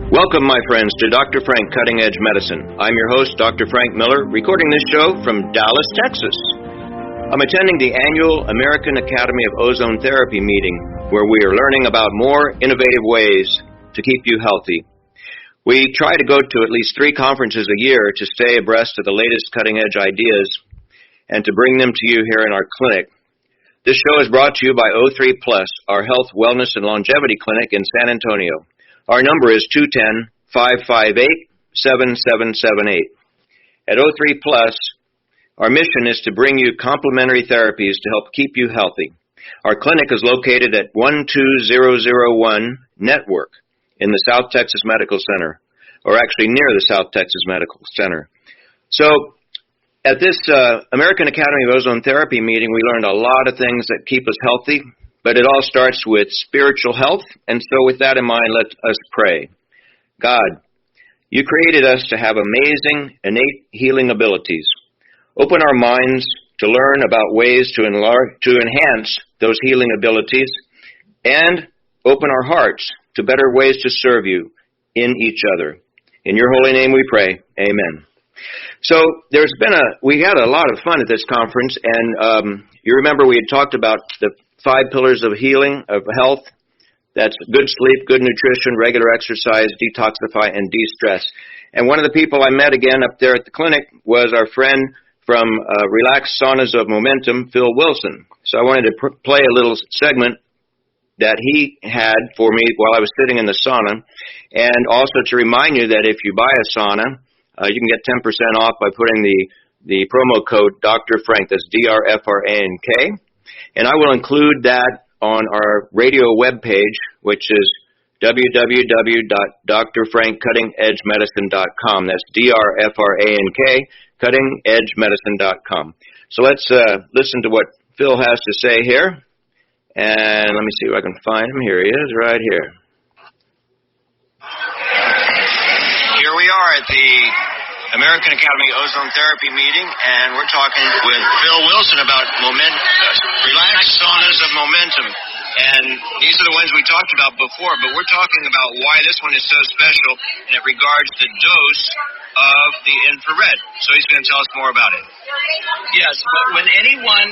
Welcome, my friends, to Dr. Frank Cutting Edge Medicine. I'm your host, Dr. Frank Miller, recording this show from Dallas, Texas. I'm attending the annual American Academy of Ozone Therapy meeting, where we are learning about more innovative ways to keep you healthy. We try to go to at least 3 conferences a year to stay abreast of the latest cutting-edge ideas and to bring them to you here in our clinic. This show is brought to you by O3 Plus, our health, wellness, and longevity clinic in San Antonio. Our number is 210-558-7778. At O3 Plus, our mission is to bring you complementary therapies to help keep you healthy. Our clinic is located at 12001 Network in the South Texas Medical Center, or actually near the South Texas Medical Center. So, at this American Academy of Ozone Therapy meeting, we learned a lot of things that keep us healthy. But it all starts with spiritual health, and so with that in mind, let us pray. God, you created us to have amazing, innate healing abilities. Open our minds to learn about ways to enhance those healing abilities, and open our hearts to better ways to serve you in each other. In your holy name we pray. Amen. So we had a lot of fun at this conference, and you remember we had talked about the 5 pillars of healing, of health. That's good sleep, good nutrition, regular exercise, detoxify, and de-stress. And one of the people I met again up there at the clinic was our friend from Relaxed Saunas of Momentum, Phil Wilson. So I wanted to play a little segment that he had for me while I was sitting in the sauna, and also to remind you that if you buy a sauna, you can get 10% off by putting the promo code Dr. Frank, that's D-R-F-R-A-N-K. And I will include that on our radio webpage, which is www.drfrankcuttingedgemedicine.com. That's D-R-F-R-A-N-K, cuttingedgemedicine.com. So let's listen to what Phil has to say here. And let me see if I can find him. Here he is, right here. Here we are at the American Academy Ozone Therapy meeting, and we're talking with Phil Wilson about Relaxed Saunas of Momentum. And these are the ones we talked about before, but we're talking about why this one is so special, and it regards the dose of the infrared. So he's going to tell us more about it. Yes, but when anyone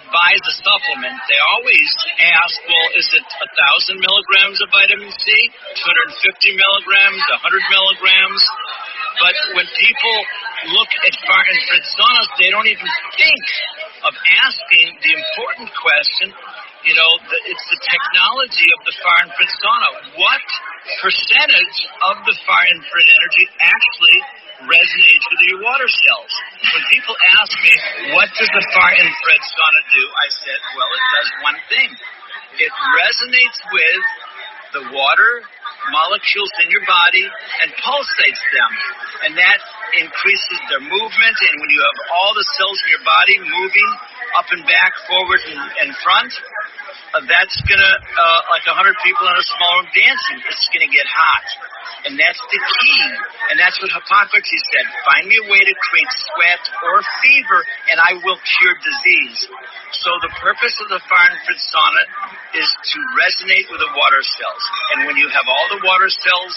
buys a supplement, they always ask, well, is it 1,000 milligrams of vitamin C, 250 milligrams, 100 milligrams? But when people look at far infrared saunas, they don't even think of asking the important question, it's the technology of the far infrared sauna. What percentage of the far infrared energy actually resonates with your water cells? When people ask me, what does the far infrared sauna do? I said, well, it does one thing. It resonates with the water molecules in your body and pulsates them. And that increases their movement. And when you have all the cells in your body moving up and back, forward and front, that's going to, like 100 people in a small room dancing, it's going to get hot. And that's the key. And that's what Hippocrates said. Find me a way to create sweat or fever, and I will cure disease. So the purpose of the far infrared sauna is to resonate with the water cells. And when you have all the water cells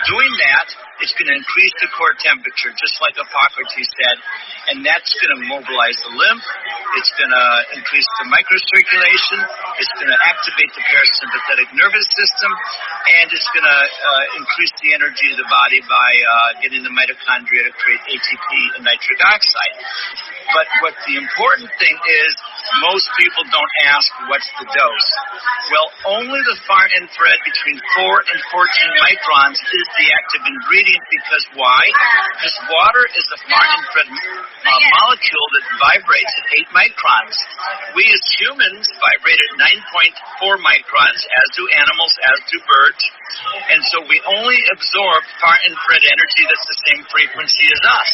doing that, it's going to increase the core temperature, just like Hippocrates said. And that's going to mobilize the lymph. It's going to increase the microcirculation. It's going to activate the parasympathetic nervous system. And it's going to increase the energy of the body by getting the mitochondria to create ATP and nitric oxide. But what the important thing is, most people don't ask what's the dose. Well, only the far infrared between 4 and 14 microns is the active ingredient. Because why? Because water is a far infrared molecule that vibrates at 8 microns. We as humans vibrate at 9.4 microns, as do animals, as do birds. And so we only absorb far infrared energy that's the same frequency as us.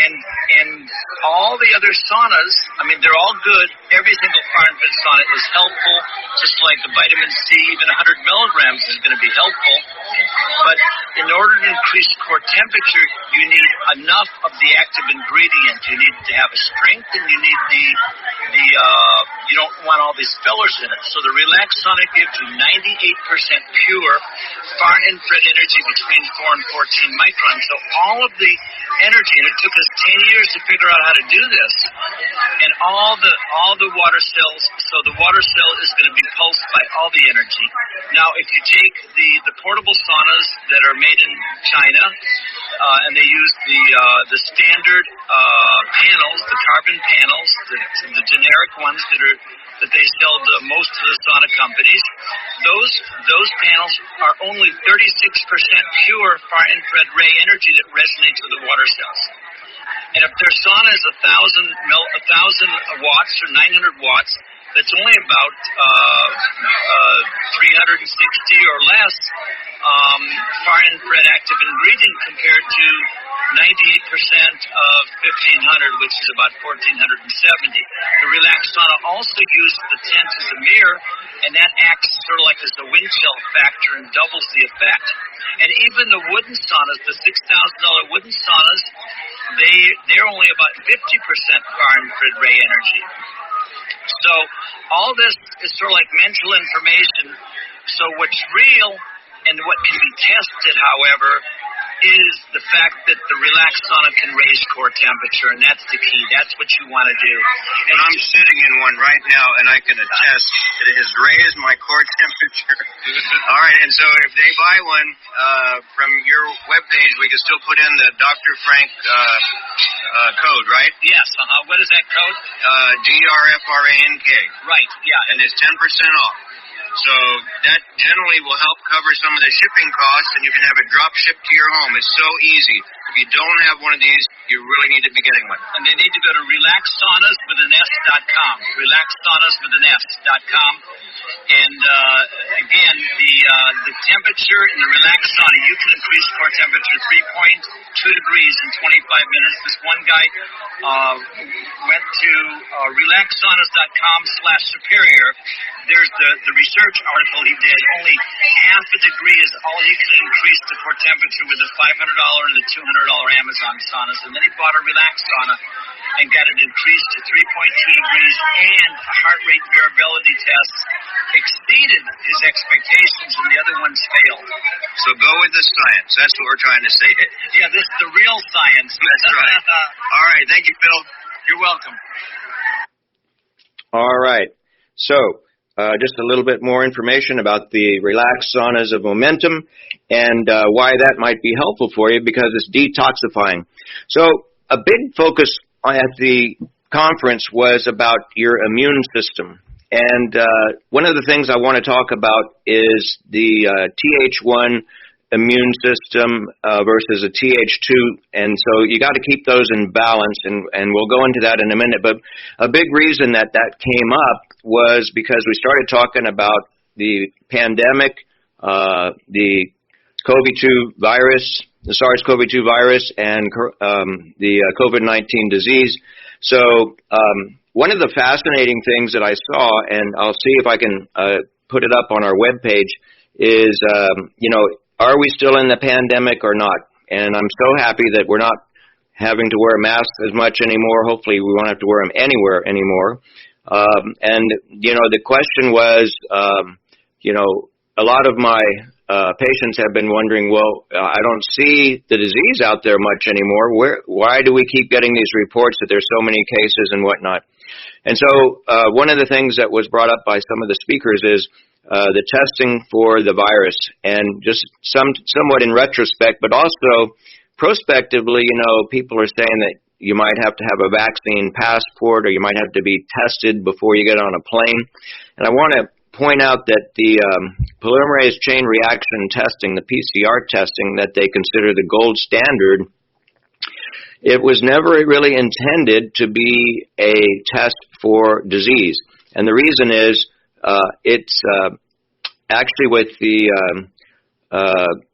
And all the other saunas, they're all good. Every single far infrared sauna is helpful, just like the vitamin C, even 100 milligrams is going to be helpful. But in order to increase core temperature, you need enough of the active ingredient. You need to have a strength, and you need you don't want all these fillers in it. So the Relax Sauna gives you 98% pure far infrared energy between 4 and 14 microns. So all of the energy, and it took us 10 years to figure out how to do this, and all the water cells, so the water cell is going to be pulsed by all the energy. Now, if you take the portable saunas that are made in China, and they use the standard panels, the carbon panels, the generic ones that they sell to most of the sauna companies, those panels are only 36% pure far infrared ray energy that resonates with the water cells. And if their sauna is 1,000 watts or 900 watts, that's only about 360 or less far infrared active ingredient compared to 98% of 1,500, which is about 1,470. The Relax Sauna also uses the tent as a mirror, and that acts sort of like as the wind chill factor and doubles the effect. And even the wooden saunas, the $6,000 wooden saunas, they're only about 50% far infrared ray energy. So all this is sort of like mental information. So what's real and what can be tested, however, is the fact that the Relax Sauna can raise core temperature, and that's the key. That's what you want to do. And I'm sitting in one right now, and I can attest that it has raised my core temperature. All right, and so if they buy one from your webpage, we can still put in the Dr. Frank code, right? Yes. What is that code? DRFRANK. Right, yeah. And it's 10% off. So that generally will help cover some of the shipping costs, and you can have it drop shipped to your home. It's so easy. If you don't have one of these, you really need to be getting one. And they need to go to relaxsaunaswithanS.com. RelaxsaunaswithanS.com. And again, the temperature in the Relax Sauna, you can increase core temperature 3.2 degrees in 25 minutes. This one guy went to relaxsaunas.com/superior. There's the research article he did. Only half a degree is all he could increase the core temperature with the $500 and the $200 Amazon saunas. And then he bought a Relax Sauna and got it increased to 3.2 degrees, and a heart rate variability test exceeded his expectations, and the other ones failed. So go with the science. That's what we're trying to say. Yeah, this is the real science. That's right. All right. Thank you, Phil. You're welcome. All right. So just a little bit more information about the Relax Saunas of Momentum and why that might be helpful for you, because it's detoxifying. So a big focus at the conference was about your immune system. And one of the things I want to talk about is the Th1 immune system versus a Th2. And so you got to keep those in balance, and we'll go into that in a minute. But a big reason that came up was because we started talking about the pandemic, the COVID-2 virus, the SARS-CoV-2 virus, and the COVID-19 disease. So one of the fascinating things that I saw, and I'll see if I can put it up on our webpage, is, are we still in the pandemic or not? And I'm so happy that we're not having to wear masks as much anymore. Hopefully we won't have to wear them anywhere anymore. And the question was, a lot of my patients have been wondering, well, I don't see the disease out there much anymore. Why do we keep getting these reports that there's so many cases and whatnot? And so one of the things that was brought up by some of the speakers is the testing for the virus, and just somewhat in retrospect, but also prospectively, people are saying that you might have to have a vaccine passport, or you might have to be tested before you get on a plane. And I want to point out that the polymerase chain reaction testing, the PCR testing that they consider the gold standard, it was never really intended to be a test for disease. And the reason is it's actually with the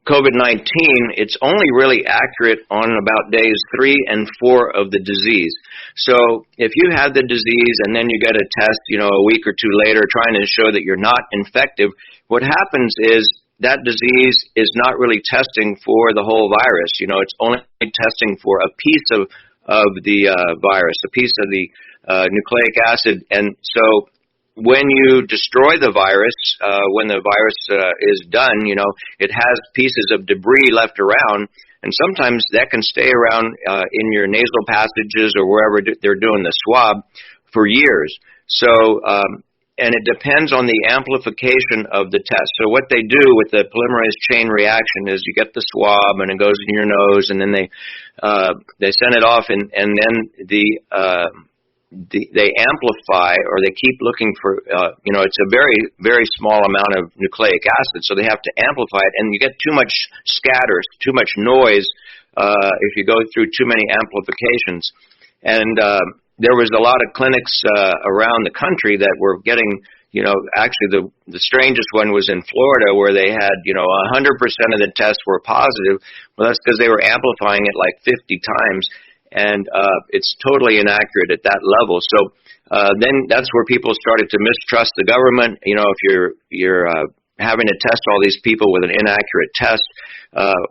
COVID-19, it's only really accurate on about days 3 and 4 of the disease. So if you have the disease and then you get a test, a week or two later trying to show that you're not infective, what happens is that disease is not really testing for the whole virus. It's only testing for a piece of the virus, a piece of the nucleic acid. And so when you destroy the virus, when the virus is done, it has pieces of debris left around, and sometimes that can stay around in your nasal passages or wherever they're doing the swab for years. So, and it depends on the amplification of the test. So what they do with the polymerase chain reaction is you get the swab and it goes in your nose, and then they send it off, and then they amplify, or they keep looking for, it's a very, very small amount of nucleic acid, so they have to amplify it, and you get too much scatter, too much noise if you go through too many amplifications. And there was a lot of clinics around the country that were getting, actually the strangest one was in Florida, where they had, 100% of the tests were positive. Well, that's because they were amplifying it like 50 times. And it's totally inaccurate at that level. So then that's where people started to mistrust the government. If you're having to test all these people with an inaccurate test,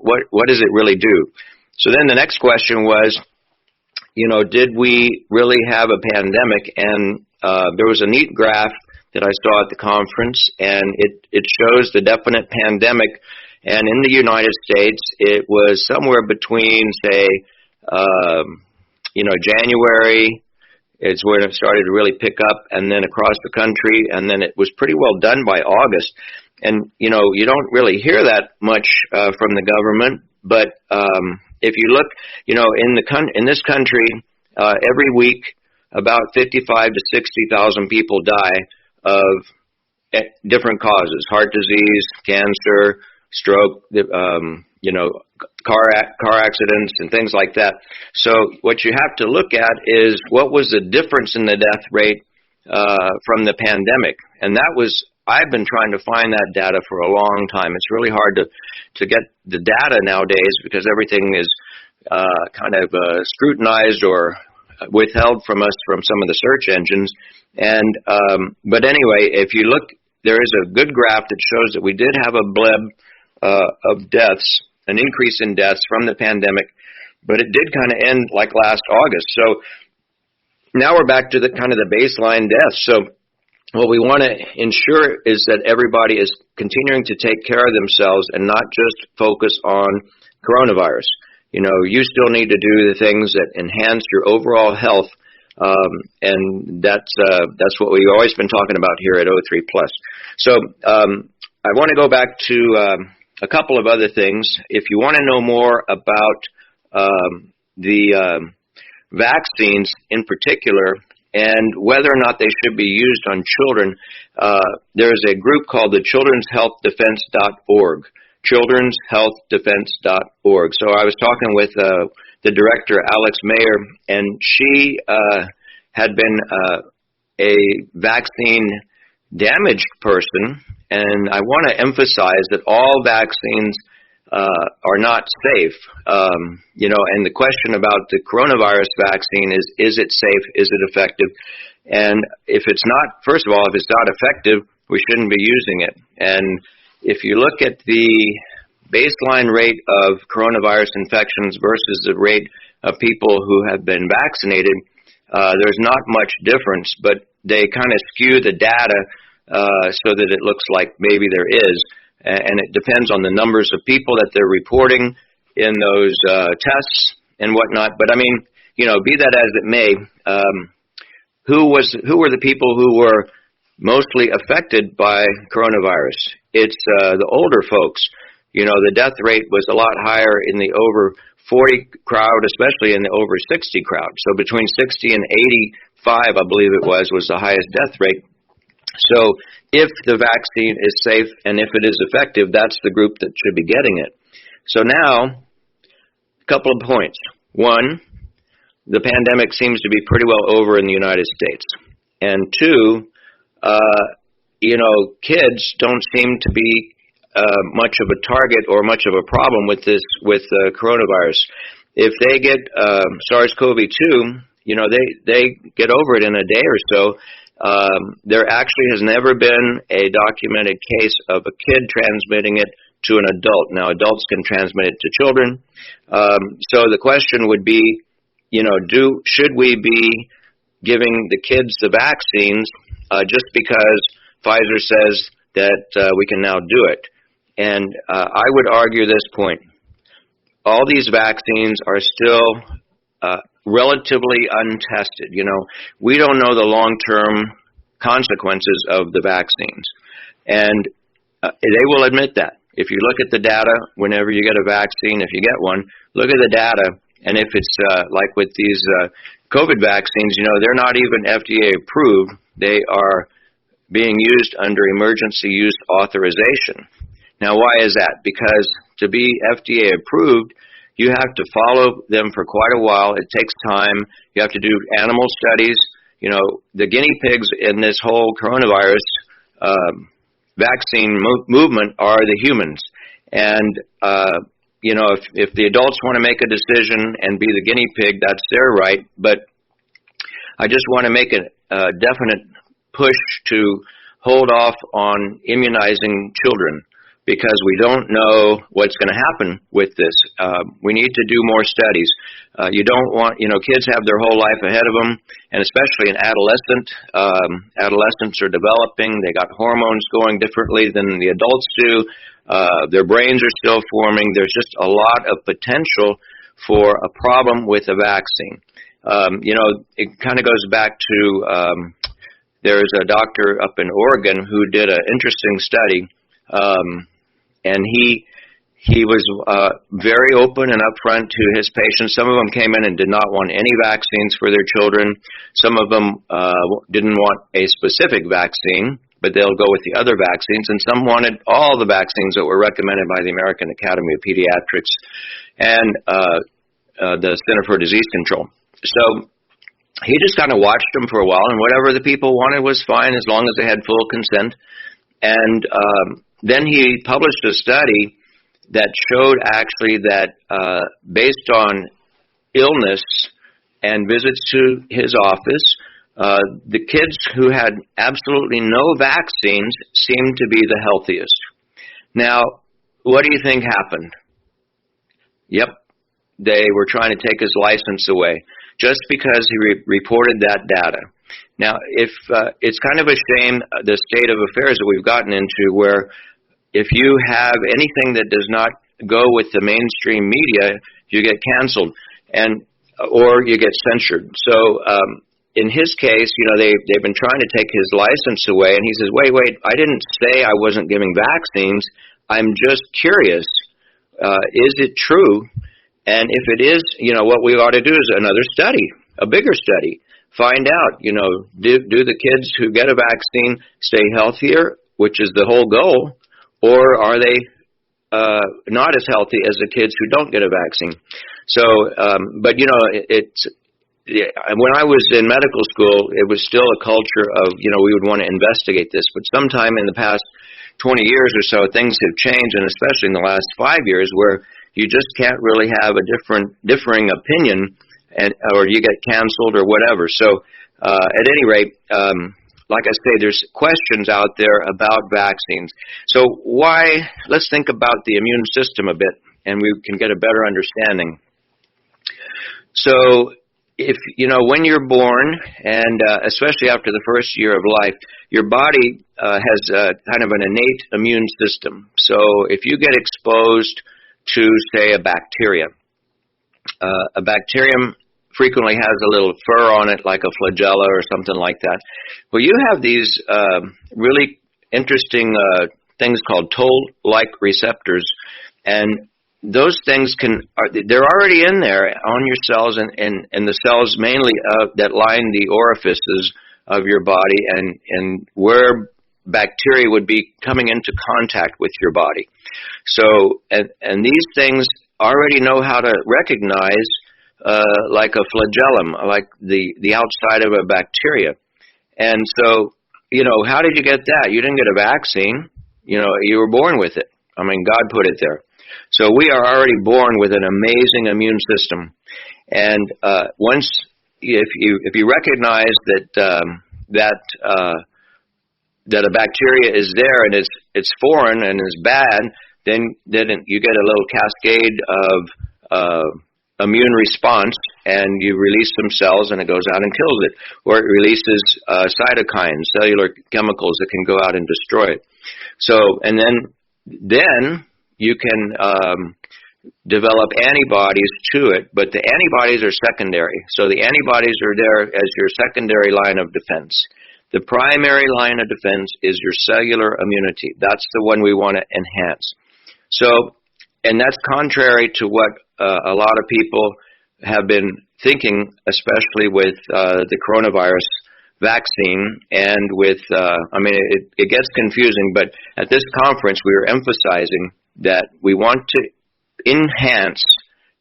what does it really do? So then the next question was, did we really have a pandemic? And there was a neat graph that I saw at the conference, and it shows the definite pandemic. And in the United States, it was somewhere between, say, January is when it started to really pick up, and then across the country, and then it was pretty well done by August. And, you don't really hear that much from the government, but if you look, in this country, every week, about 55 to 60,000 people die of different causes: heart disease, cancer, stroke, car accidents and things like that. So what you have to look at is what was the difference in the death rate from the pandemic. And I've been trying to find that data for a long time. It's really hard to get the data nowadays because everything is kind of scrutinized or withheld from us from some of the search engines. And but anyway, if you look, there is a good graph that shows that we did have a blip of deaths, an increase in deaths from the pandemic, but it did kind of end like last August. So now we're back to the kind of the baseline deaths. So what we want to ensure is that everybody is continuing to take care of themselves and not just focus on coronavirus. You still need to do the things that enhance your overall health, and that's what we've always been talking about here at O3 Plus. So I want to go back to a couple of other things. If you want to know more about the vaccines in particular and whether or not they should be used on children, there's a group called the children'shealthdefense.org, children'shealthdefense.org. So I was talking with the director, Alex Mayer, and she had been a vaccine damaged person, and I want to emphasize that all vaccines are not safe. And the question about the coronavirus vaccine is it safe? Is it effective? And if it's not, first of all, if it's not effective, we shouldn't be using it. And if you look at the baseline rate of coronavirus infections versus the rate of people who have been vaccinated, there's not much difference, but they kind of skew the data so that it looks like maybe there is. And it depends on the numbers of people that they're reporting in those tests and whatnot. But I mean, be that as it may, who were the people who were mostly affected by coronavirus? It's the older folks. The death rate was a lot higher in the over 40 crowd, especially in the over 60 crowd. So between 60 and 85, I believe it was the highest death rate. So if the vaccine is safe and if it is effective, that's the group that should be getting it. So now, a couple of points. One, the pandemic seems to be pretty well over in the United States. And two, kids don't seem to be much of a target or much of a problem with coronavirus. If they get SARS-CoV-2, they get over it in a day or so. There actually has never been a documented case of a kid transmitting it to an adult. Now, adults can transmit it to children. So the question would be, should we be giving the kids the vaccines just because Pfizer says that we can now do it? And I would argue this point. All these vaccines are still relatively untested. We don't know the long-term consequences of the vaccines. And they will admit that. If you look at the data, whenever you get a vaccine, if you get one, look at the data, and if it's like with these COVID vaccines, they're not even FDA approved. They are being used under emergency use authorization. Now, why is that? Because to be FDA approved, you have to follow them for quite a while. It takes time. You have to do animal studies. The guinea pigs in this whole coronavirus vaccine movement are the humans. And, if the adults want to make a decision and be the guinea pig, that's their right. But I just want to make a definite push to hold off on immunizing children, because we don't know what's going to happen with this. We need to do more studies. You don't want, kids have their whole life ahead of them, and especially an adolescent. Adolescents are developing. They got hormones going differently than the adults do. Their brains are still forming. There's just a lot of potential for a problem with a vaccine. It kind of goes back to there's a doctor up in Oregon who did an interesting study. And he was very open and upfront to his patients. Some of them came in and did not want any vaccines for their children. Some of them didn't want a specific vaccine, but they'll go with the other vaccines. And some wanted all the vaccines that were recommended by the American Academy of Pediatrics and the Center for Disease Control. So he just kind of watched them for a while, and whatever the people wanted was fine as long as they had full consent. And then he published a study that showed actually that based on illness and visits to his office, the kids who had absolutely no vaccines seemed to be the healthiest. Now, what do you think happened? Yep, they were trying to take his license away just because he reported that data. Now, if it's kind of a shame, the state of affairs that we've gotten into, where if you have anything that does not go with the mainstream media, you get canceled or you get censored. So in his case, they've been trying to take his license away, and he says, wait, I didn't say I wasn't giving vaccines. I'm just curious. Is it true? And if it is, what we ought to do is another study, a bigger study. Find out, do the kids who get a vaccine stay healthier, which is the whole goal, or are they not as healthy as the kids who don't get a vaccine? So, but when I was in medical school, it was still a culture of, we would want to investigate this. But sometime in the past 20 years or so, things have changed, and especially in the last 5 years, where you just can't really have a differing opinion, or you get canceled or whatever. So at any rate, like I say, there's questions out there about vaccines. So let's think about the immune system a bit, and we can get a better understanding. So if when you're born, and especially after the first year of life, your body has kind of an innate immune system. So if you get exposed to, say, a bacterium frequently has a little fur on it, like a flagella or something like that. Well, you have these really interesting things called toll-like receptors, and those things they're already in there on your cells and the cells mainly that line the orifices of your body and where bacteria would be coming into contact with your body. So, and these things already know how to recognize like a flagellum, like the outside of a bacteria. And so, how did you get that? You didn't get a vaccine. You were born with it. I mean, God put it there. So we are already born with an amazing immune system. And if you recognize that that a bacteria is there and it's foreign and is bad, then you get a little cascade of immune response, and you release some cells, and it goes out and kills it, or it releases cytokines, cellular chemicals that can go out and destroy it. So, and then you can develop antibodies to it, but the antibodies are secondary. So the antibodies are there as your secondary line of defense. The primary line of defense is your cellular immunity. That's the one we want to enhance. So, and that's contrary to what a lot of people have been thinking, especially with the coronavirus vaccine and with, it gets confusing, but at this conference we were emphasizing that we want to enhance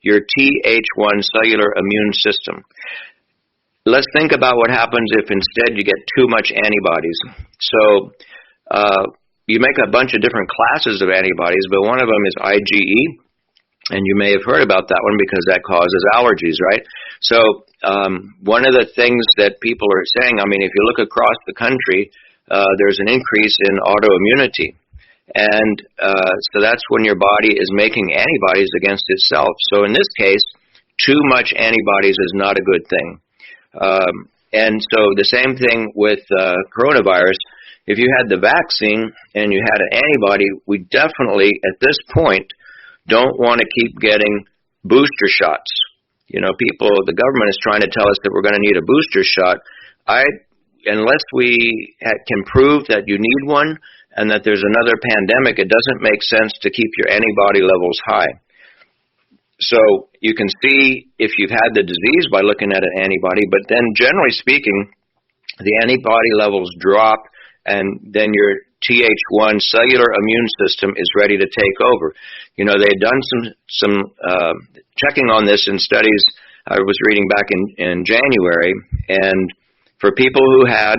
your Th1 cellular immune system. Let's think about what happens if instead you get too much antibodies. So you make a bunch of different classes of antibodies, but one of them is IgE, and you may have heard about that one because that causes allergies, right? So one of the things that people are saying, if you look across the country, there's an increase in autoimmunity. And so that's when your body is making antibodies against itself. So in this case, too much antibodies is not a good thing. And so the same thing with coronavirus. If you had the vaccine and you had an antibody, we definitely, at this point, don't want to keep getting booster shots. The government is trying to tell us that we're going to need a booster shot. Unless we can prove that you need one and that there's another pandemic, it doesn't make sense to keep your antibody levels high. So you can see if you've had the disease by looking at an antibody, but then generally speaking, the antibody levels drop, and then your Th1 cellular immune system is ready to take over. They've done some checking on this in studies I was reading back in January, and for people who had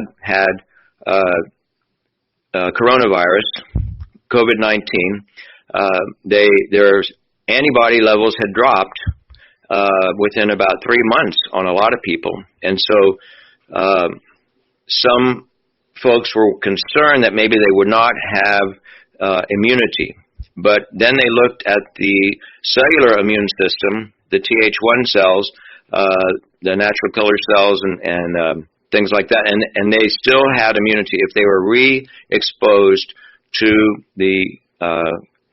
coronavirus, COVID-19, their antibody levels had dropped within about 3 months on a lot of people. And so some folks were concerned that maybe they would not have immunity. But then they looked at the cellular immune system, the Th1 cells, the natural killer cells, and things like that, and they still had immunity. If they were re-exposed to the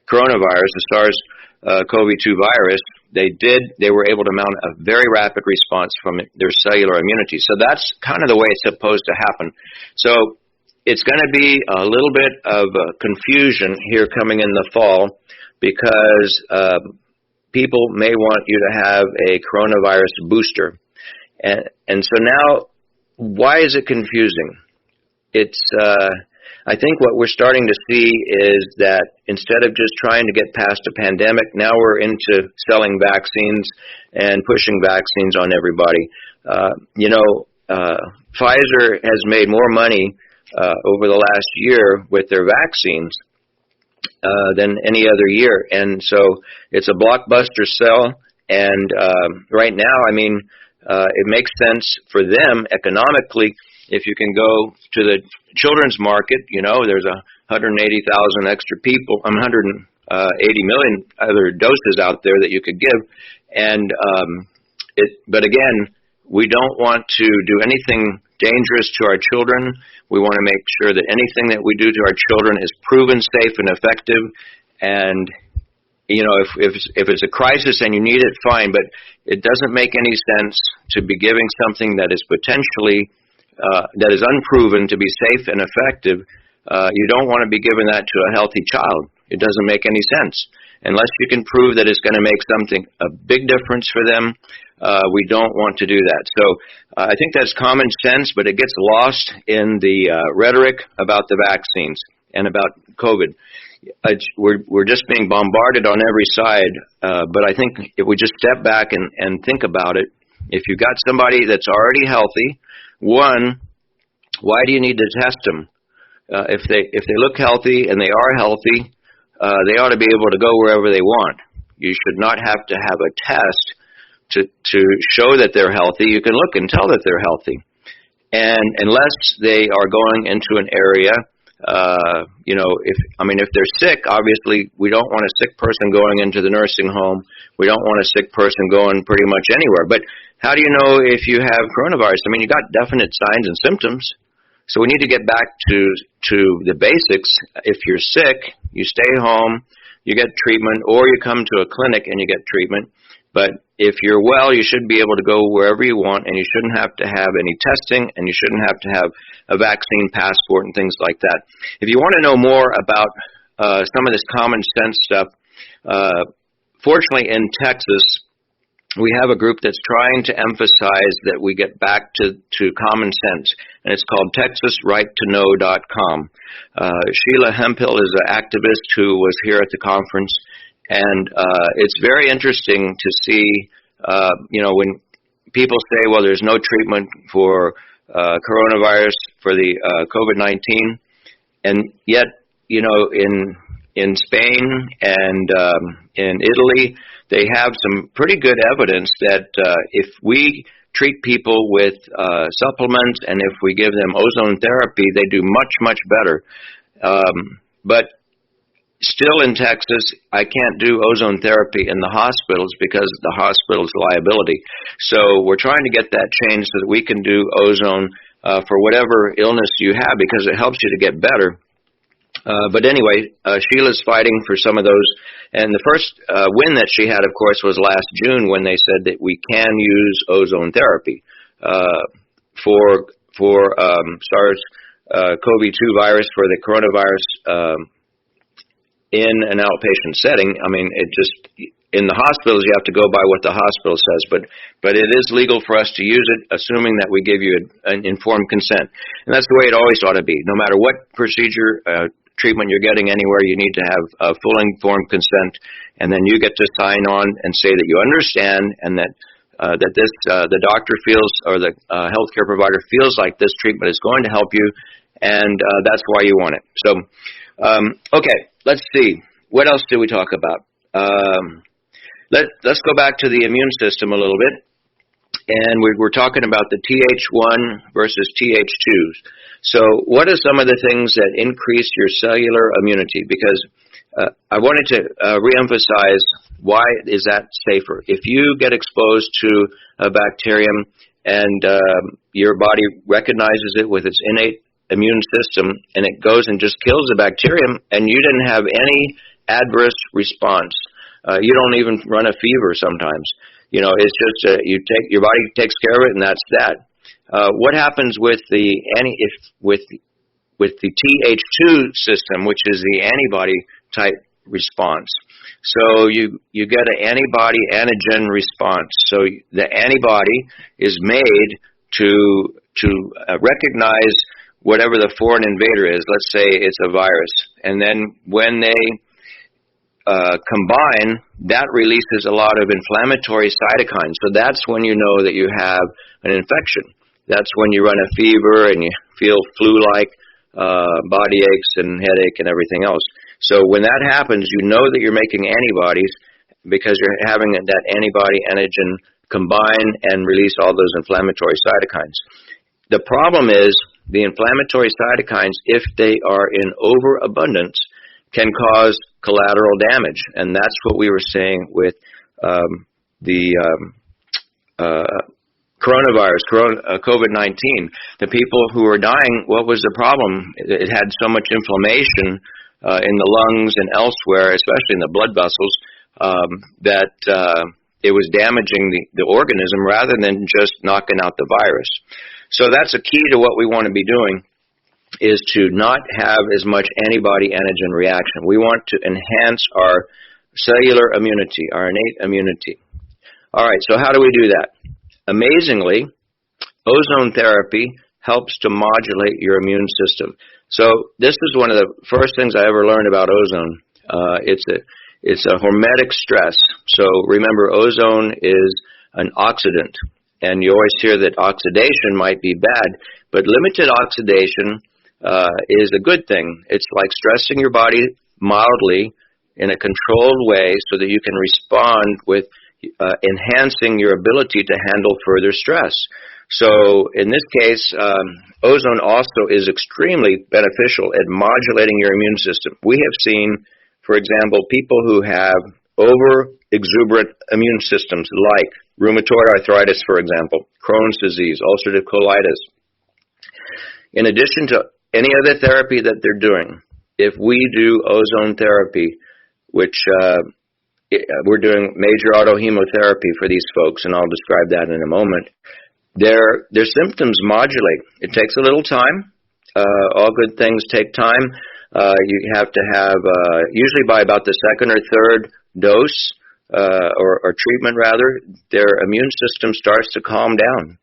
coronavirus, the SARS-CoV-2 virus, they were able to mount a very rapid response from their cellular immunity. So that's kind of the way it's supposed to happen. So it's going to be a little bit of confusion here coming in the fall because people may want you to have a coronavirus booster. And so now, why is it confusing? It's I think what we're starting to see is that instead of just trying to get past a pandemic, now we're into selling vaccines and pushing vaccines on everybody. Pfizer has made more money over the last year with their vaccines than any other year. And so it's a blockbuster sell. And right now, it makes sense for them economically. If you can go to the children's market, there's 180,000 extra people, 180 million other doses out there that you could give. And but again, we don't want to do anything dangerous to our children. We want to make sure that anything that we do to our children is proven safe and effective. And if it's a crisis and you need it, fine. But it doesn't make any sense to be giving something that is potentially that is unproven to be safe and effective. You don't want to be giving that to a healthy child. It doesn't make any sense. Unless you can prove that it's going to make a big difference for them, we don't want to do that. So I think that's common sense, but it gets lost in the rhetoric about the vaccines and about COVID. We're just being bombarded on every side, but I think if we just step back and think about it, if you've got somebody that's already healthy, one, why do you need to test them? If they look healthy and they are healthy, they ought to be able to go wherever they want. You should not have to have a test to show that they're healthy. You can look and tell that they're healthy. And unless they are going into an area, if they're sick, obviously we don't want a sick person going into the nursing home. We don't want a sick person going pretty much anywhere. But how do you know if you have coronavirus? I mean, you got definite signs and symptoms. So we need to get back to the basics. If you're sick, you stay home, you get treatment, or you come to a clinic and you get treatment. But if you're well, you should be able to go wherever you want, and you shouldn't have to have any testing, and you shouldn't have to have a vaccine passport and things like that. If you want to know more about some of this common sense stuff, fortunately in Texas, we have a group that's trying to emphasize that we get back to common sense, and it's called TexasRightToKnow.com. Sheila Hemphill is an activist who was here at the conference, and it's very interesting to see, when people say, well, there's no treatment for coronavirus, for the COVID-19, and yet, in Spain and in Italy, they have some pretty good evidence that if we treat people with supplements and if we give them ozone therapy, they do much, much better. But still in Texas, I can't do ozone therapy in the hospitals because of the hospital's liability. So we're trying to get that changed so that we can do ozone for whatever illness you have because it helps you to get better. But anyway, Sheila's fighting for some of those. And the first win that she had, of course, was last June when they said that we can use ozone therapy for SARS-CoV-2 virus, for the coronavirus in an outpatient setting. I mean, in the hospitals, you have to go by what the hospital says, but it is legal for us to use it, assuming that we give you an informed consent. And that's the way it always ought to be. No matter what procedure, treatment you're getting anywhere, you need to have a full informed consent, and then you get to sign on and say that you understand and that the doctor feels, or the healthcare provider feels like this treatment is going to help you, and that's why you want it. So, okay, let's see. What else did we talk about? Let's go back to the immune system a little bit. And we're talking about the Th1 versus Th2s. So what are some of the things that increase your cellular immunity? Because I wanted to reemphasize, why is that safer? If you get exposed to a bacterium and your body recognizes it with its innate immune system and it goes and just kills the bacterium and you didn't have any adverse response, you don't even run a fever sometimes. It's just your body takes care of it, and that's that. What happens with the Th2 system, which is the antibody type response? So you get an antibody antigen response. So the antibody is made to recognize whatever the foreign invader is. Let's say it's a virus, and then when they combine, that releases a lot of inflammatory cytokines. So that's when you know that you have an infection. That's when you run a fever and you feel flu-like, body aches and headache and everything else. So when that happens, you know that you're making antibodies because you're having that antibody antigen combine and release all those inflammatory cytokines. The problem is the inflammatory cytokines, if they are in overabundance, can cause collateral damage, and that's what we were saying with the coronavirus, COVID-19. The people who were dying, what was the problem? It had so much inflammation in the lungs and elsewhere, especially in the blood vessels, that it was damaging the organism rather than just knocking out the virus. So that's a key to what we want to be doing, is to not have as much antibody-antigen reaction. We want to enhance our cellular immunity, our innate immunity. All right, so how do we do that? Amazingly, ozone therapy helps to modulate your immune system. So this is one of the first things I ever learned about ozone. It's a hormetic stress. So remember, ozone is an oxidant, and you always hear that oxidation might be bad, but limited oxidation is a good thing. It's like stressing your body mildly in a controlled way so that you can respond with enhancing your ability to handle further stress. So in this case, ozone also is extremely beneficial at modulating your immune system. We have seen, for example, people who have over-exuberant immune systems like rheumatoid arthritis, for example, Crohn's disease, ulcerative colitis. In addition to any other therapy that they're doing, if we do ozone therapy, which we're doing major autohemotherapy for these folks, and I'll describe that in a moment, their symptoms modulate. It takes a little time. All good things take time. You have to have, usually by about the second or third dose, or treatment rather, their immune system starts to calm down.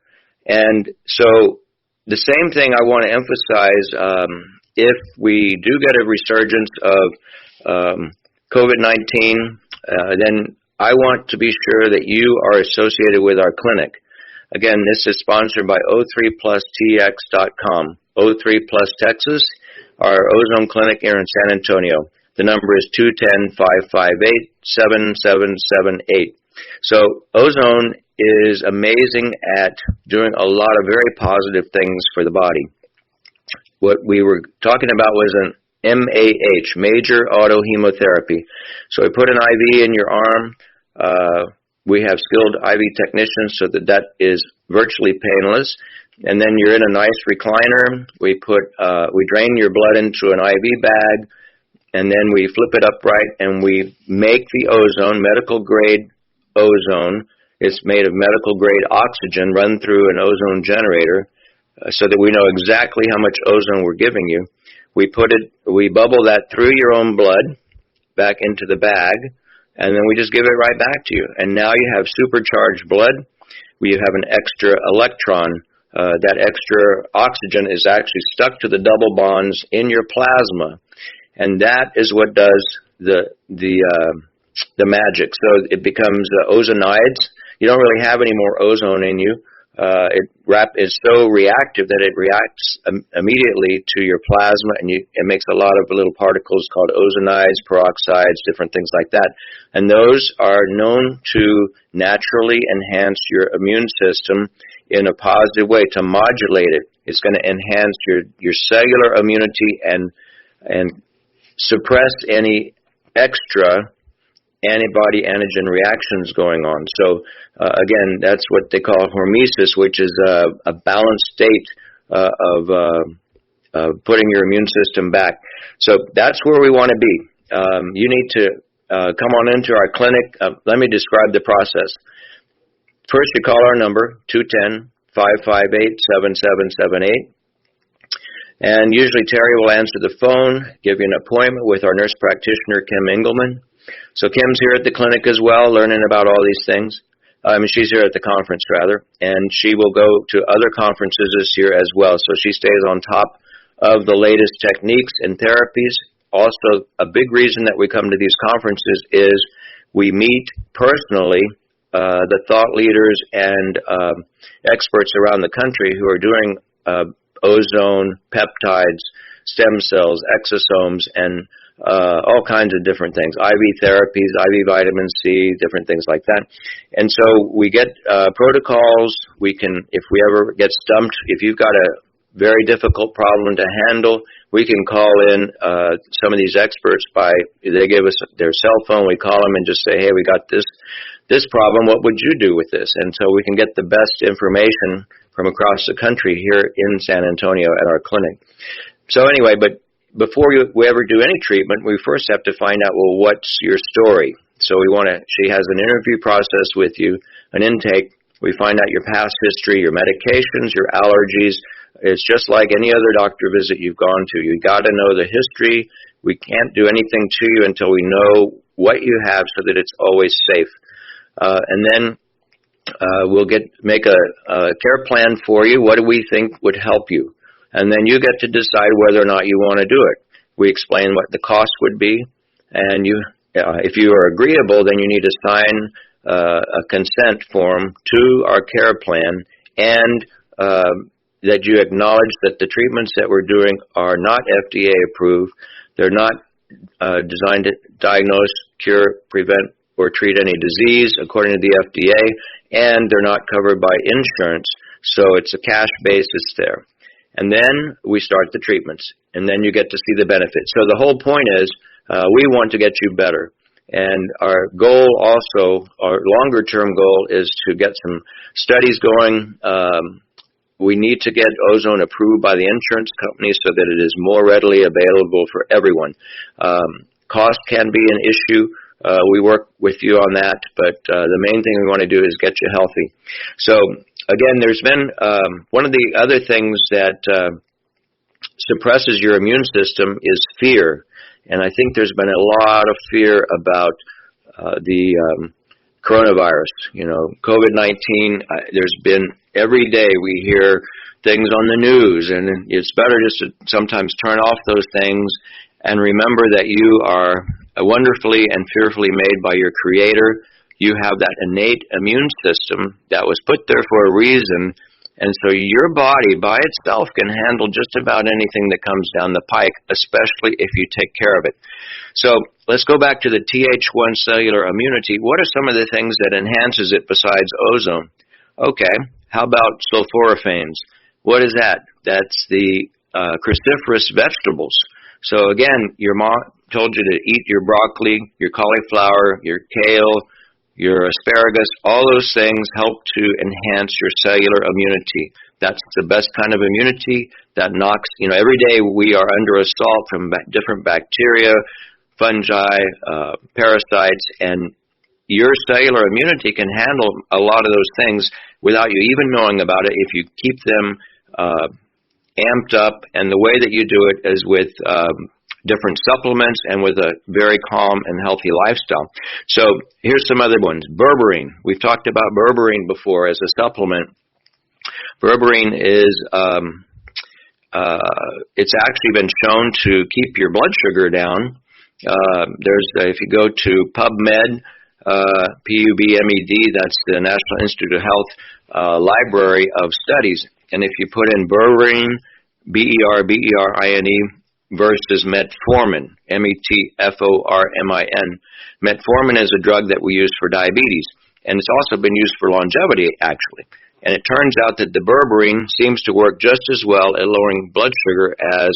And so the same thing I want to emphasize, if we do get a resurgence of COVID-19, then I want to be sure that you are associated with our clinic. Again, this is sponsored by O3PlusTX.com. O3 Plus Texas, our ozone clinic here in San Antonio. The number is 210-558-7778. So ozone is amazing at doing a lot of very positive things for the body. What we were talking about was an MAH, major autohemotherapy. So we put an IV in your arm. We have skilled IV technicians so that is virtually painless. And then you're in a nice recliner. We drain your blood into an IV bag, and then we flip it upright, and we make the ozone, medical grade ozone. It's made of medical grade oxygen run through an ozone generator, so that we know exactly how much ozone we're giving you. We bubble that through your own blood back into the bag, and then we just give it right back to you. And now you have supercharged blood. You have an extra electron. That extra oxygen is actually stuck to the double bonds in your plasma, and that is what does the magic. So it becomes ozonides. You don't really have any more ozone in you. It is so reactive that it reacts immediately to your plasma, and it makes a lot of little particles called ozonides, peroxides, different things like that. And those are known to naturally enhance your immune system in a positive way, to modulate it. It's going to enhance your cellular immunity and suppress any extra antibody-antigen reactions going on. So, again, that's what they call hormesis, which is a balanced state of putting your immune system back. So that's where we want to be. You need to come on into our clinic. Let me describe the process. First, you call our number, 210-558-7778. And usually Terry will answer the phone, give you an appointment with our nurse practitioner, Kim Engelman. So Kim's here at the clinic as well, learning about all these things. She's here at the conference, rather, and she will go to other conferences this year as well. So she stays on top of the latest techniques and therapies. Also, a big reason that we come to these conferences is we meet personally the thought leaders and experts around the country who are doing ozone, peptides, stem cells, exosomes, and all kinds of different things, IV therapies, IV vitamin C, different things like that. And so we get protocols. We can, if we ever get stumped, if you've got a very difficult problem to handle, we can call in some of these experts they give us their cell phone, we call them and just say, hey, we got this problem, what would you do with this? And so we can get the best information from across the country here in San Antonio at our clinic. So anyway, but before we ever do any treatment, we first have to find out, well, what's your story? So she has an interview process with you, an intake. We find out your past history, your medications, your allergies. It's just like any other doctor visit you've gone to. You got to know the history. We can't do anything to you until we know what you have so that it's always safe. And then we'll make a care plan for you. What do we think would help you? And then you get to decide whether or not you want to do it. We explain what the cost would be, and if you are agreeable, then you need to sign a consent form to our care plan, and that you acknowledge that the treatments that we're doing are not FDA approved. They're not designed to diagnose, cure, prevent, or treat any disease according to the FDA, and they're not covered by insurance. So it's a cash basis there. And then we start the treatments, and then you get to see the benefits. So the whole point is we want to get you better. And our goal also, our longer-term goal, is to get some studies going. We need to get ozone approved by the insurance companies so that it is more readily available for everyone. Cost can be an issue. We work with you on that, but the main thing we want to do is get you healthy. So, again, there's been one of the other things that suppresses your immune system is fear. And I think there's been a lot of fear about the coronavirus. You know, COVID-19, there's been, every day we hear things on the news, and it's better just to sometimes turn off those things and remember that you are wonderfully and fearfully made by your Creator. You have that innate immune system that was put there for a reason, and so your body by itself can handle just about anything that comes down the pike, especially if you take care of it. So let's go back to the Th1 cellular immunity. What are some of the things that enhances it besides ozone? Okay, how about sulforaphanes? What is that? That's the cruciferous vegetables. So again, your mom told you to eat your broccoli, your cauliflower, your kale, your asparagus. All those things help to enhance your cellular immunity. That's the best kind of immunity that knocks, you know, every day we are under assault from different bacteria, fungi, parasites, and your cellular immunity can handle a lot of those things without you even knowing about it if you keep them amped up, and the way that you do it is with different supplements and with a very calm and healthy lifestyle. So here's some other ones. Berberine. We've talked about berberine before as a supplement. Berberine is, it's actually been shown to keep your blood sugar down. If you go to PubMed, PubMed, that's the National Institute of Health library of studies. And if you put in berberine, B-E-R-B-E-R-I-N-E, versus metformin, M-E-T-F-O-R-M-I-N. Metformin is a drug that we use for diabetes, and it's also been used for longevity, actually. And it turns out that the berberine seems to work just as well at lowering blood sugar as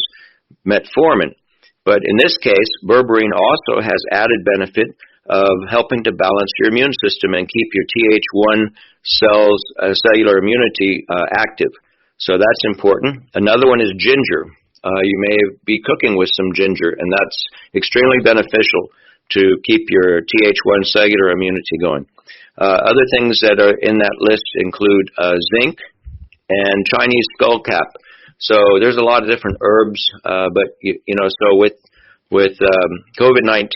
metformin. But in this case, berberine also has added benefit of helping to balance your immune system and keep your Th1 cells, cellular immunity active. So that's important. Another one is ginger. You may be cooking with some ginger, and that's extremely beneficial to keep your Th1 cellular immunity going. Other things that are in that list include zinc and Chinese skullcap. So there's a lot of different herbs, but so with COVID-19,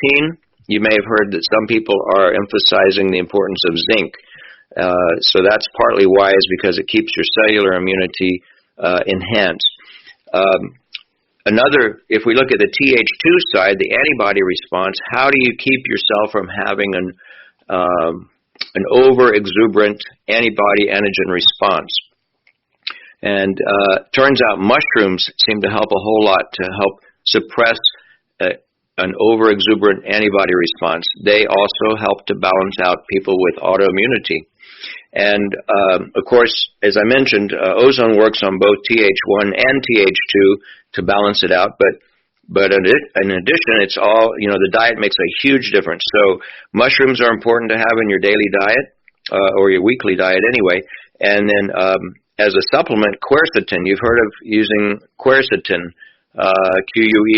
you may have heard that some people are emphasizing the importance of zinc. So that's partly why, is because it keeps your cellular immunity enhanced. If we look at the Th2 side, the antibody response, how do you keep yourself from having an over-exuberant antibody-antigen response? And turns out mushrooms seem to help a whole lot to help suppress an over-exuberant antibody response. They also help to balance out people with autoimmunity. And, of course, as I mentioned, ozone works on both Th1 and Th2 to balance it out. But in addition, it's all, the diet makes a huge difference. So mushrooms are important to have in your daily diet, or your weekly diet anyway. And then as a supplement, quercetin. You've heard of using quercetin, Quercetin.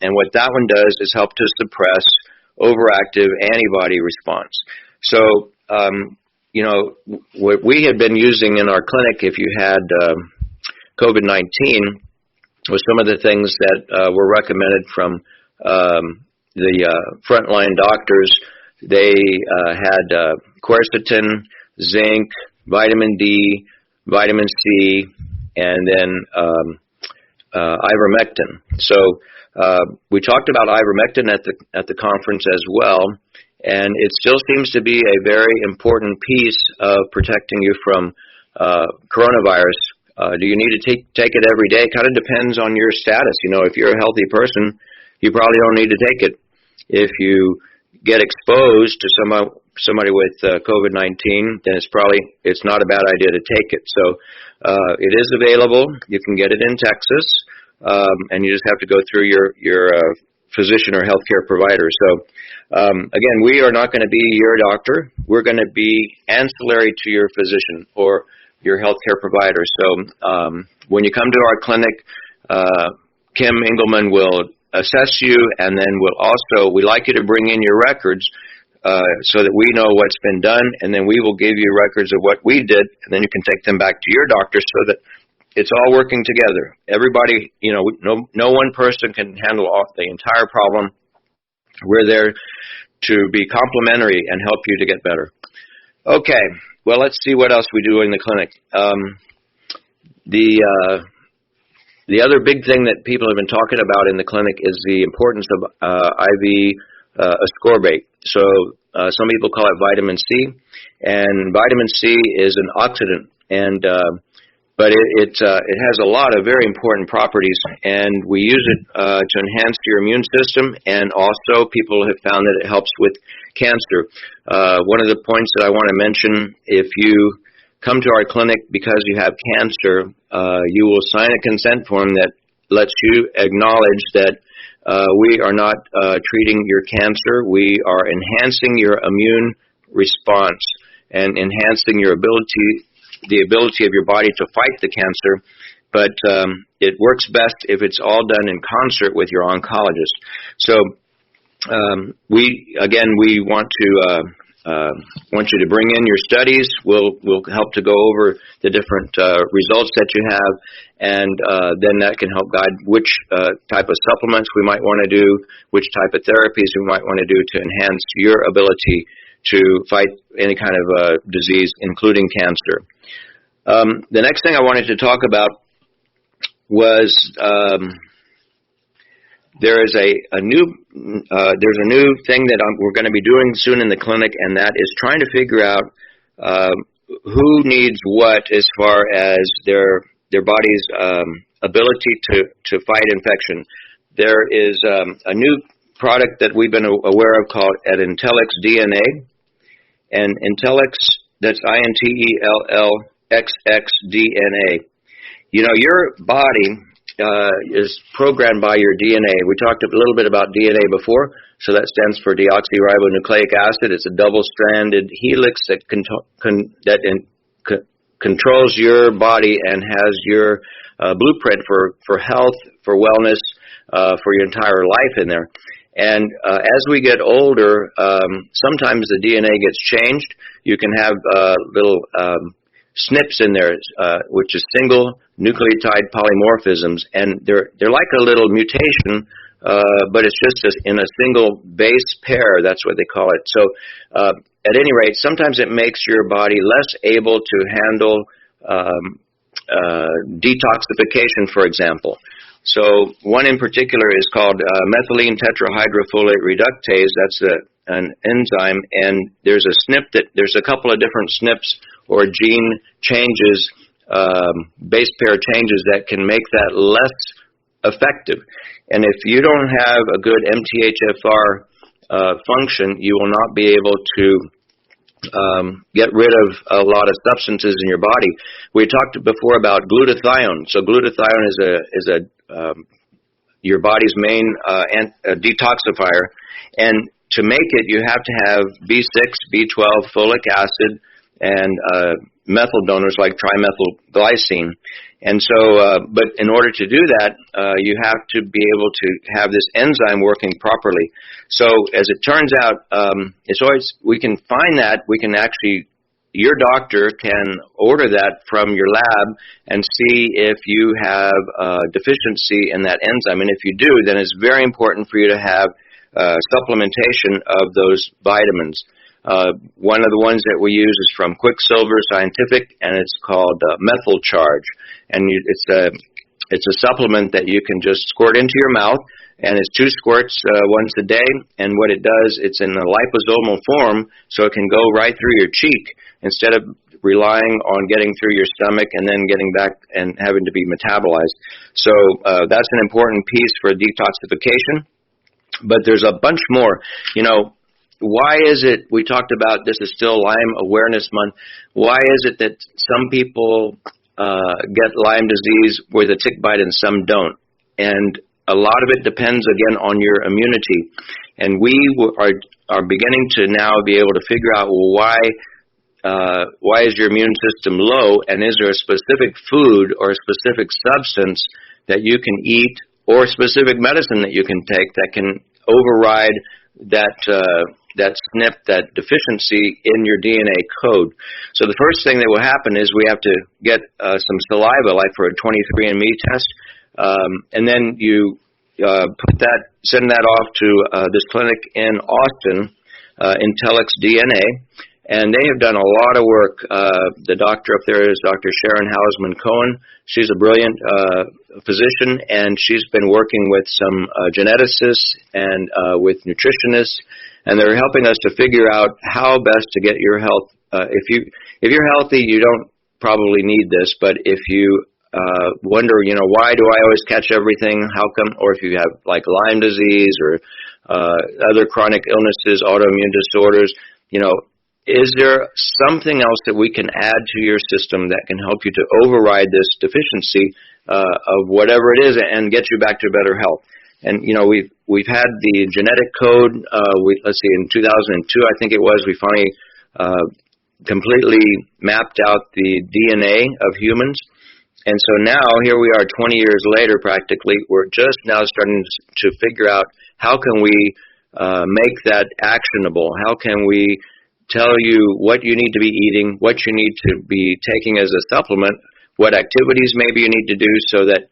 And what that one does is help to suppress overactive antibody response. So, what we had been using in our clinic, if you had COVID-19, was some of the things that were recommended from the frontline doctors. They had quercetin, zinc, vitamin D, vitamin C, and then ivermectin. So we talked about ivermectin at the conference as well, and it still seems to be a very important piece of protecting you from coronavirus. Do you need to take it every day? It kind of depends on your status. If you're a healthy person, you probably don't need to take it. If you get exposed to somebody with COVID-19, then it's not a bad idea to take it. So it is available. You can get it in Texas, and you just have to go through your physician or healthcare provider. So again, we are not going to be your doctor. We're going to be ancillary to your physician or your healthcare provider. So when you come to our clinic, Kim Engelman will assess you, and then we like you to bring in your records so that we know what's been done, and then we will give you records of what we did, and then you can take them back to your doctor so that it's all working together. Everybody, no one person can handle the entire problem. We're there to be complementary and help you to get better. Okay, well, let's see what else we do in the clinic. The other big thing that people have been talking about in the clinic is the importance of IV ascorbate. So some people call it vitamin C, and vitamin C is an oxidant, but it has a lot of very important properties, and we use it to enhance your immune system, and also people have found that it helps with cancer. One of the points that I want to mention, if you come to our clinic because you have cancer, you will sign a consent form that lets you acknowledge that we are not treating your cancer. We are enhancing your immune response and enhancing the ability of your body to fight the cancer. But it works best if it's all done in concert with your oncologist. So we want you to bring in your studies. We'll help to go over the different results that you have, and then that can help guide which type of supplements we might want to do, which type of therapies we might want to do to enhance your ability to fight any kind of disease, including cancer. The next thing I wanted to talk about was there's a new thing that we're going to be doing soon in the clinic, and that is trying to figure out who needs what as far as their body's ability to fight infection. There is a new product that we've been aware of called Intellex DNA, and Intellex, that's INTELLXX-DNA. Your body is programmed by your DNA. We talked a little bit about DNA before, so that stands for deoxyribonucleic acid. It's a double-stranded helix that controls your body and has your blueprint for health, for wellness, for your entire life in there. And as we get older, sometimes the DNA gets changed. You can have little SNPs in there, which is single nucleotide polymorphisms, and they're like a little mutation, but it's just in a single base pair. That's what they call it. So at any rate, sometimes it makes your body less able to handle detoxification, for example. So one in particular is called methylene tetrahydrofolate reductase. That's an enzyme, and there's a couple of different SNPs or gene changes, base pair changes that can make that less effective. And if you don't have a good MTHFR function, you will not be able to get rid of a lot of substances in your body. We talked before about glutathione. So glutathione is your body's main detoxifier, and to make it, you have to have B6, B12, folic acid, and methyl donors like trimethylglycine. And so, but in order to do that, you have to be able to have this enzyme working properly. So as it turns out, we can find that, your doctor can order that from your lab and see if you have a deficiency in that enzyme. And if you do, then it's very important for you to have supplementation of those vitamins. One of the ones that we use is from Quicksilver Scientific, and it's called Methyl Charge. And it's a supplement that you can just squirt into your mouth, and it's 2 squirts once a day. And what it does, it's in a liposomal form, so it can go right through your cheek instead of relying on getting through your stomach and then getting back and having to be metabolized. So that's an important piece for detoxification. But there's a bunch more. why is it, we talked about this is still Lyme Awareness Month, why is it that some people get Lyme disease with a tick bite and some don't? And a lot of it depends, again, on your immunity. And we are beginning to now be able to figure out, well, why is your immune system low, and is there a specific food or a specific substance that you can eat or specific medicine that you can take that can override that SNP, that deficiency in your DNA code. So the first thing that will happen is we have to get some saliva, like for a 23andMe test, and then you send that off to this clinic in Austin, Intellex DNA, and they have done a lot of work. The doctor up there is Dr. Sharon Hausman Cohen. She's a brilliant physician, and she's been working with some geneticists and with nutritionists, and they're helping us to figure out how best to get your health. If you're healthy, you don't probably need this, but if you wonder, why do I always catch everything? How come? Or if you have like Lyme disease or other chronic illnesses, autoimmune disorders, is there something else that we can add to your system that can help you to override this deficiency of whatever it is and get you back to better health? And we've had the genetic code. Let's see, in 2002, I think it was, we finally completely mapped out the DNA of humans. And so now, here we are 20 years later practically, we're just now starting to figure out how can we make that actionable? How can we tell you what you need to be eating, what you need to be taking as a supplement, what activities maybe you need to do so that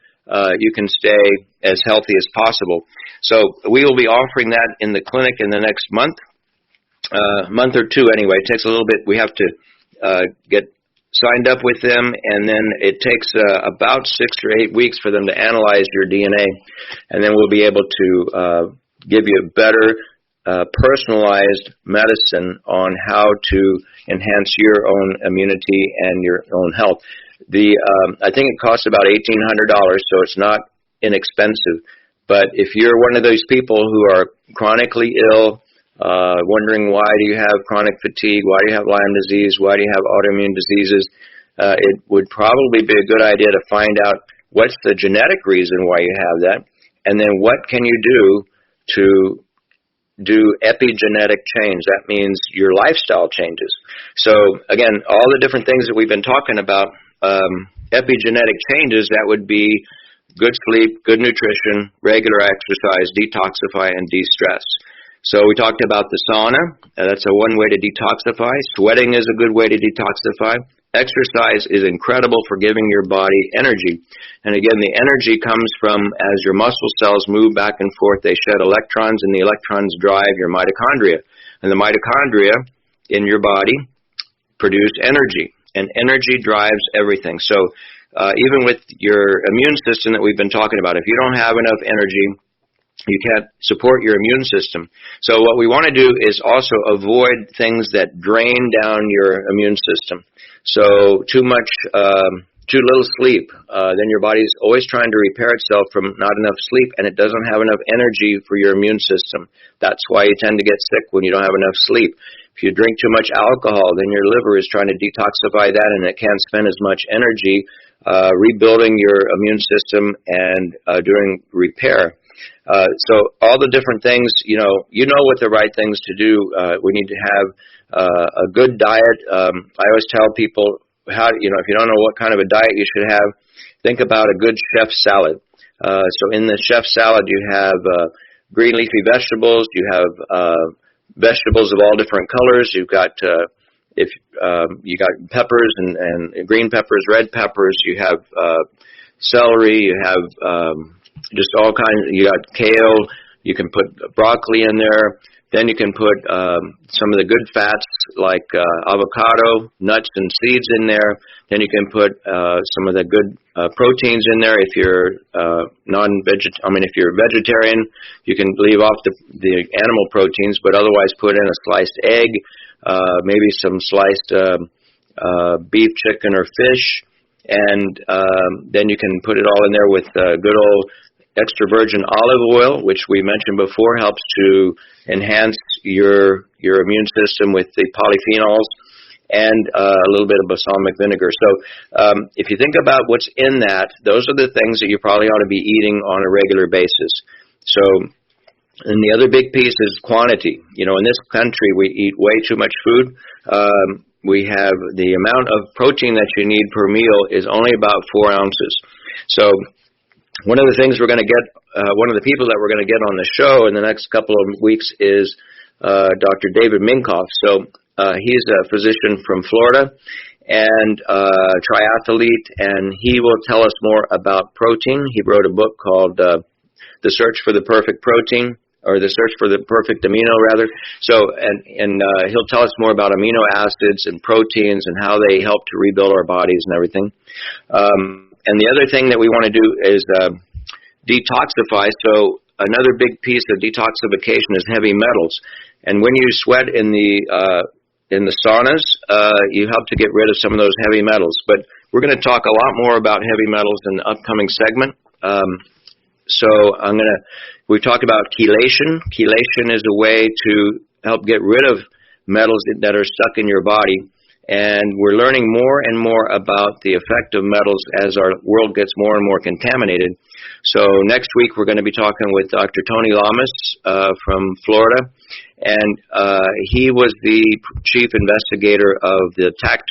you can stay as healthy as possible. So we will be offering that in the clinic in the next month or two anyway. It takes a little bit. We have to get signed up with them, and then it takes about 6 or 8 weeks for them to analyze your DNA, and then we'll be able to give you a better personalized medicine on how to enhance your own immunity and your own health. I think it costs about $1,800, so it's not inexpensive. But if you're one of those people who are chronically ill, wondering why do you have chronic fatigue, why do you have Lyme disease, why do you have autoimmune diseases, it would probably be a good idea to find out what's the genetic reason why you have that, and then what can you do to do epigenetic change. That means your lifestyle changes. So again, all the different things that we've been talking about, epigenetic changes, that would be good sleep, good nutrition, regular exercise, detoxify, and de-stress. So we talked about the sauna. That's one way to detoxify. Sweating is a good way to detoxify. Exercise is incredible for giving your body energy. And again, the energy comes from as your muscle cells move back and forth, they shed electrons, and the electrons drive your mitochondria. And the mitochondria in your body produce energy, and energy drives everything. So even with your immune system that we've been talking about, if you don't have enough energy, you can't support your immune system. So what we want to do is also avoid things that drain down your immune system. So too little sleep, then your body's always trying to repair itself from not enough sleep, and it doesn't have enough energy for your immune system. That's why you tend to get sick when you don't have enough sleep. If you drink too much alcohol, then your liver is trying to detoxify that, and it can't spend as much energy rebuilding your immune system and doing repair. So all the different things, you know what the right things to do. We need to have a good diet. I always tell people if you don't know what kind of a diet you should have, think about a good chef salad. So in the chef salad, you have green leafy vegetables. You have vegetables of all different colors. You've got you got peppers and green peppers, red peppers. You have celery. You have just all kinds. You got kale. You can put broccoli in there. Then you can put some of the good fats like avocado, nuts, and seeds in there. Then you can put some of the good proteins in there. If you're if you're vegetarian, you can leave off the animal proteins, but otherwise put in a sliced egg, maybe some sliced beef, chicken, or fish, and then you can put it all in there with good old extra virgin olive oil, which we mentioned before, helps to enhance your immune system with the polyphenols, and a little bit of balsamic vinegar. So if you think about what's in that, those are the things that you probably ought to be eating on a regular basis. So, and the other big piece is quantity. You know, in this country, we eat way too much food. We have the amount of protein that you need per meal is only about 4 ounces. So one of the things we're going to get, one of the people that we're going to get on the show in the next couple of weeks is Dr. David Minkoff. So he's a physician from Florida and triathlete, and he will tell us more about protein. He wrote a book called The Search for the Perfect Protein, or The Search for the Perfect Amino, rather. So, and he'll tell us more about amino acids and proteins and how they help to rebuild our bodies and everything. And the other thing that we want to do is detoxify. So another big piece of detoxification is heavy metals. And when you sweat in the saunas, you help to get rid of some of those heavy metals. But we're going to talk a lot more about heavy metals in the upcoming segment. So we've talked about chelation. Chelation is a way to help get rid of metals that are stuck in your body. And we're learning more and more about the effect of metals as our world gets more and more contaminated. So next week we're going to be talking with Dr. Tony Lamas from Florida. And he was the chief investigator of the TACT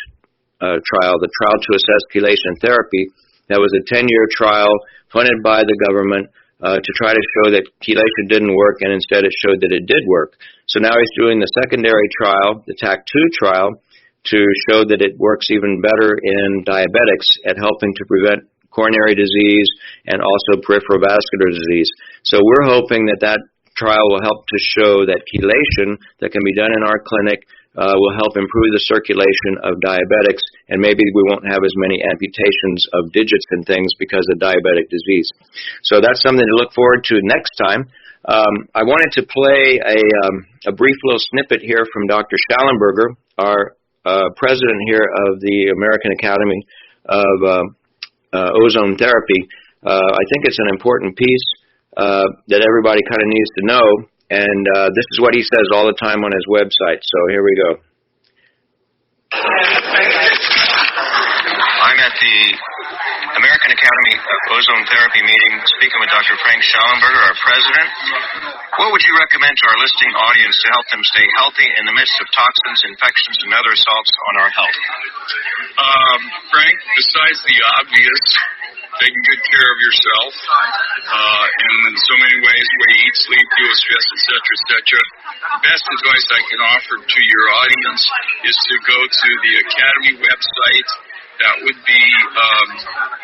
trial, the Trial to Assess Chelation Therapy. That was a 10-year trial funded by the government to try to show that chelation didn't work, and instead it showed that it did work. So now he's doing the secondary trial, the TACT-2 trial, to show that it works even better in diabetics at helping to prevent coronary disease and also peripheral vascular disease. So we're hoping that that trial will help to show that chelation that can be done in our clinic will help improve the circulation of diabetics, and maybe we won't have as many amputations of digits and things because of diabetic disease. So that's something to look forward to next time. I wanted to play a brief little snippet here from Dr. Schallenberger, our president here of the American Academy of Ozone Therapy. I think it's an important piece that everybody kind of needs to know, and this is what he says all the time on his website. So here we go. I'm at the American Academy of Ozone Therapy meeting speaking with Dr. Frank Schallenberger, our president. What would you recommend to our listening audience to help them stay healthy in the midst of toxins, infections, and other assaults on our health? Frank, besides the obvious, taking good care of yourself in so many ways, the way you eat, sleep, deal with stress, etc., etc. The best advice I can offer to your audience is to go to the Academy website. That would be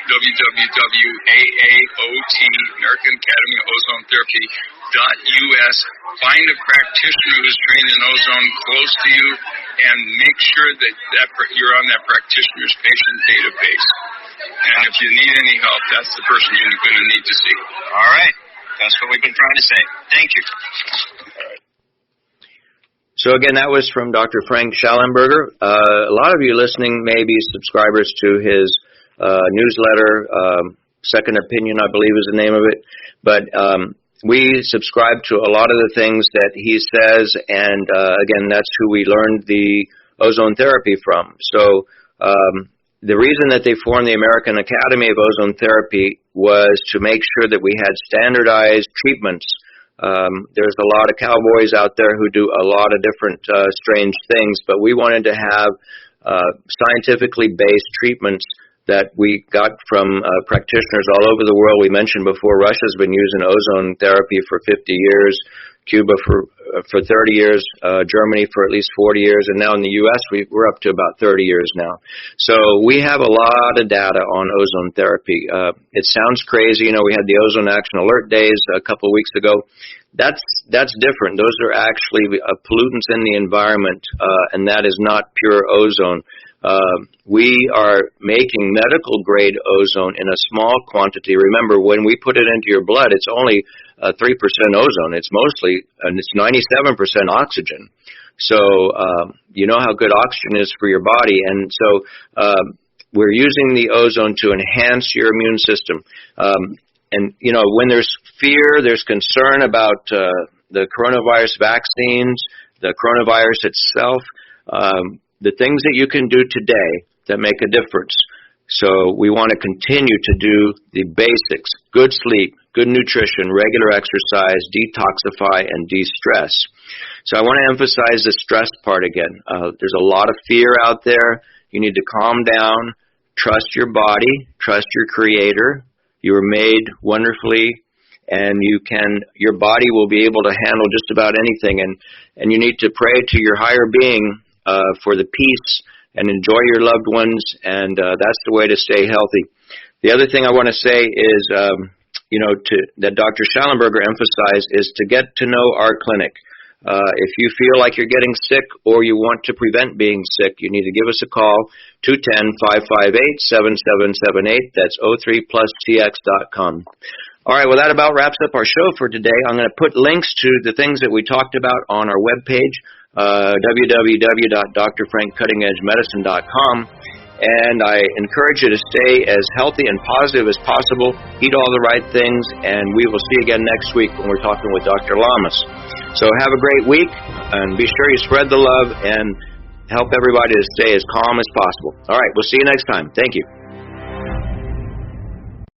www.AAOT, American Academy of Ozone Therapy.us. Find a practitioner who's trained in ozone close to you, and make sure that you're on that practitioner's patient database. And if you need any help, that's the person you're going to need to see. All right. That's what we've been trying to say. Thank you. So again, that was from Dr. Frank Schallenberger. A lot of you listening may be subscribers to his newsletter, Second Opinion, I believe is the name of it. But we subscribe to a lot of the things that he says, and again, that's who we learned the ozone therapy from. So the reason that they formed the American Academy of Ozone Therapy was to make sure that we had standardized treatments. There's a lot of cowboys out there who do a lot of different strange things, but we wanted to have scientifically based treatments that we got from practitioners all over the world. We mentioned before Russia's been using ozone therapy for 50 years, Cuba for 30 years, Germany for at least 40 years, and now in the U.S. we're up to about 30 years now. So we have a lot of data on ozone therapy. It sounds crazy. You know, we had the Ozone Action Alert Days a couple of weeks ago. That's different. Those are actually pollutants in the environment, and that is not pure ozone. We are making medical grade ozone in a small quantity. Remember, when we put it into your blood, it's only 3% ozone. It's mostly, and it's 97% oxygen. So, you know how good oxygen is for your body. And so, we're using the ozone to enhance your immune system. And when there's fear, there's concern about the coronavirus vaccines, the coronavirus itself, the things that you can do today that make a difference. So we want to continue to do the basics: good sleep, good nutrition, regular exercise, detoxify, and de-stress. So I want to emphasize the stress part again. There's a lot of fear out there. You need to calm down, trust your body, trust your Creator. You were made wonderfully, and your body will be able to handle just about anything. And you need to pray to your higher being for the peace, and enjoy your loved ones, and that's the way to stay healthy. The other thing I want to say is, that Dr. Schallenberger emphasized is to get to know our clinic. If you feel like you're getting sick or you want to prevent being sick, you need to give us a call, 210-558-7778. That's 03plustx.com. All right, well, that about wraps up our show for today. I'm going to put links to the things that we talked about on our webpage, www.drfrankcuttingedgemedicine.com. And I encourage you to stay as healthy and positive as possible, eat all the right things, and we will see you again next week when we're talking with Dr. Lamas. So have a great week, and be sure you spread the love and help everybody to stay as calm as possible. All right, we'll see you next time. Thank you.